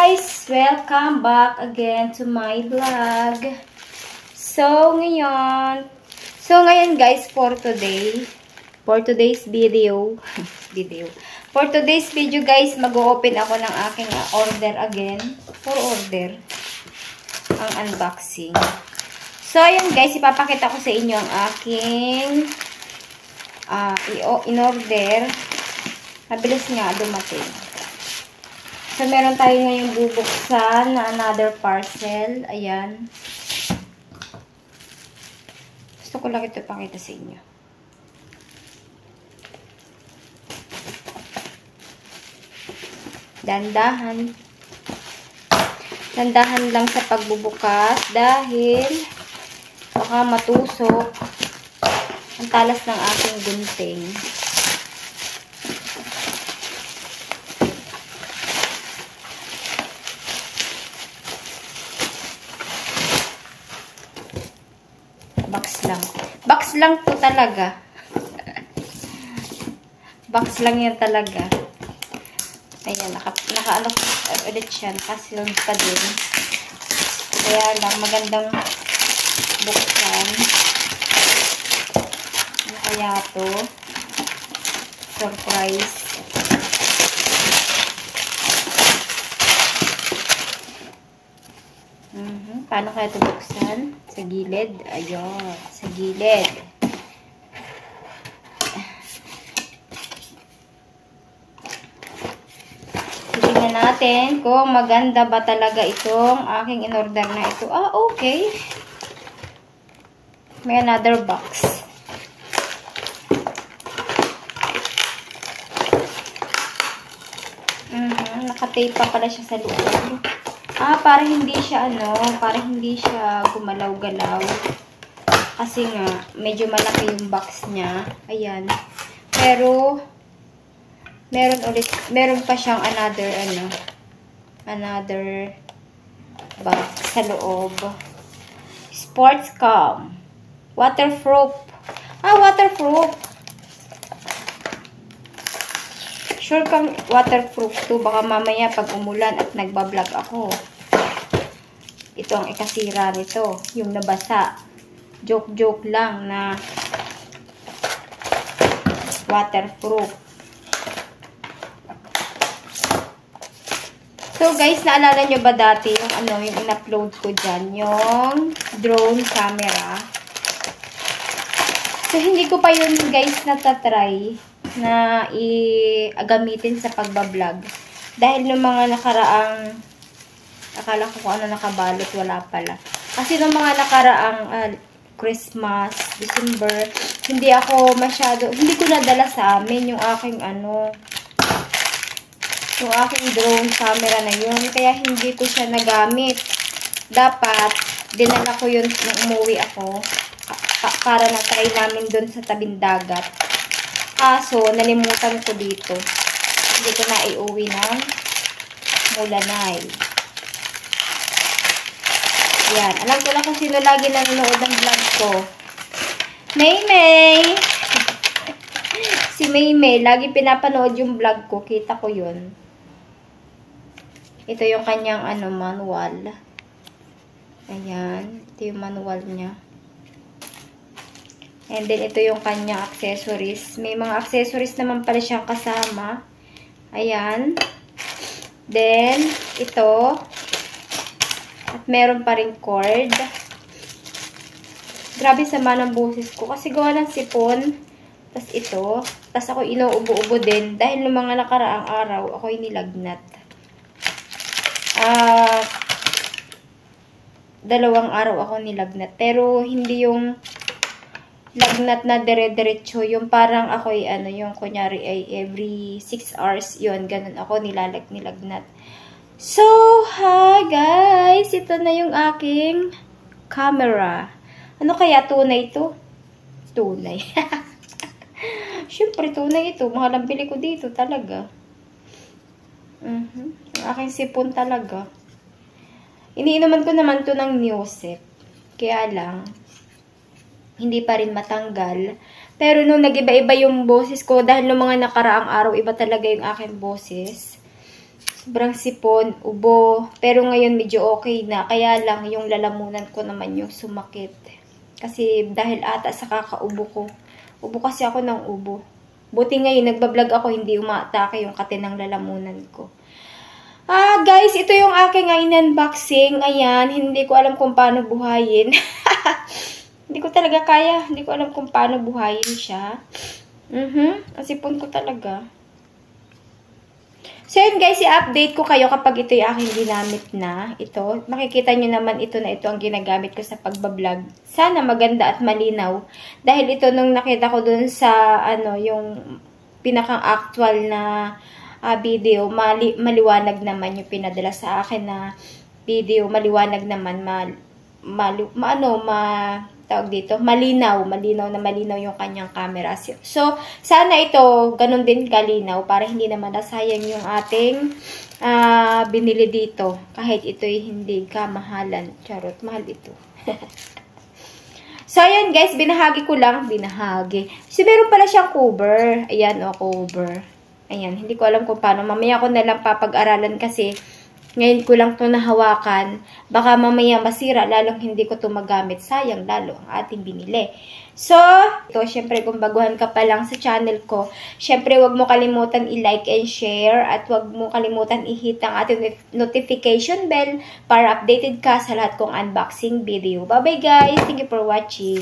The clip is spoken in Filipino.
guys! Welcome back again to my vlog. So, ngayon guys, for today's video, for today's video guys, mag-open ako ng aking order again, ang unboxing. So, ayun guys, ipapakita ko sa inyo ang aking in-order. Mabilis nga dumating. So, meron tayo ngayong bubuksan na another parcel. Ayan. Gusto ko lang ito pakita sa inyo. Dandahan. Dandahan lang sa pagbubukas dahil baka matusok ang talas ng aking gunting. Box lang po talaga. Box lang yan talaga. Ayan, naka-ano ulit siya. Nakasilong pa din. Kaya lang, magandang buksan. Ano kaya to? Surprise. Paano kaya ito buksan? Sa gilid. Ayun. Sa gilid. Tingnan natin kung maganda ba talaga itong aking in-order na ito. Okay. May another box. Naka-tape pa pala siya sa loob. Para hindi siya gumalaw-galaw. Kasi nga, medyo malaki yung box niya. Ayan. Pero, meron pa siyang another box sa loob. Sports Cam. Waterproof. Waterproof. Sure kang waterproof to. Baka mamaya pag umulan at nagbablog ako. Ito ang ikasira nito. Yung nabasa. Joke lang na waterproof. So guys, naalala nyo ba dati yung yung in-upload ko dyan? Yung drone camera. So hindi ko pa yun guys natatry na gamitin sa pagbablog. Dahil nung mga nakaraang, akala ko kung ano nakabalot, wala pala. Kasi nung mga nakaraang Christmas, December, hindi ko nadala sa amin yung aking yung aking drone camera na yun. Kaya hindi ko siya nagamit. Dapat, dinala ko yun nung umuwi ako para na-try namin dun sa tabing dagat. Kaso, nalimutan ko dito. Hindi ko na iuwi ng Mulanay. Yan. Alam ko lang kung sino lagi nanonood ng vlog ko. Maymay! Si Maymay, lagi pinapanood yung vlog ko. Kita ko yun. Ito yung kanyang manual. Ayan. Ito yung manual niya. And then, ito yung kanyang accessories. May mga accessories naman pala siyang kasama. Ayan. Then, ito. At meron pa rin cord. Grabe sama ng boses ko. Kasi gawa ng sipon. Tapos ito. Tapos ako inuubo-ubo din. Dahil ng mga nakaraang araw, ako nilagnat. 2 araw ako nilagnat. Pero, hindi yung lagnat na dire-diretso. Yung parang ako yung kunyari ay every 6 hours, yun, ganun ako nilagnat. So, hi guys! Ito na yung aking camera. Ano kaya tunay ito? Tunay. Siyempre, tunay ito. Mahal ang bili ko dito talaga. Ang aking sipon talaga. Iniinuman ko naman to ng Newsep. Kaya lang, hindi pa rin matanggal. Pero nung nag-iba-iba yung boses ko, dahil nung mga nakaraang araw, iba talaga yung aking boses. sobrang sipon, ubo. Pero ngayon medyo okay na. Kaya lang yung lalamunan ko naman yung sumakit. Kasi dahil ata sa kakaubo ko. Ubo kasi ako ng ubo. Buti ngayon nagbablog ako, hindi umaatake yung kate ng lalamunan ko. Guys, ito yung aking unboxing. Ayan, hindi ko alam kung paano buhayin. Hindi ko talaga kaya. Hindi ko alam kung paano buhayin siya. Ang sipon ko talaga. So, yun guys, i-update ko kayo kapag ito yung aking ginamit na. Ito, makikita nyo naman ito na ito ang ginagamit ko sa pagbablog. Sana maganda at malinaw. Dahil ito nung nakita ko dun sa, yung pinakang actual na video, maliwanag naman yung pinadala sa akin na video. Maliwanag naman, tawag dito, malinaw yung kanyang camera. So, sana ito, ganun din kalinaw para hindi naman nasayang yung ating binili dito. Kahit ito'y hindi kamahalan. Charot, mahal ito. So, ayan guys, binahagi ko lang. So, meron pala siyang cover. Ayan, cover. Ayan, hindi ko alam kung paano. Mamaya ko na lang papag-aralan kasi ngayon ko lang ito nahawakan. Baka mamaya masira, lalong hindi ko ito magamit. Sayang lalo ang ating binili. So, ito, syempre, kung baguhan ka pa lang sa channel ko, syempre, huwag mo kalimutan i-like and share at huwag mo kalimutan i-hit ang ating notification bell para updated ka sa lahat kong unboxing video. Bye-bye guys! Thank you for watching!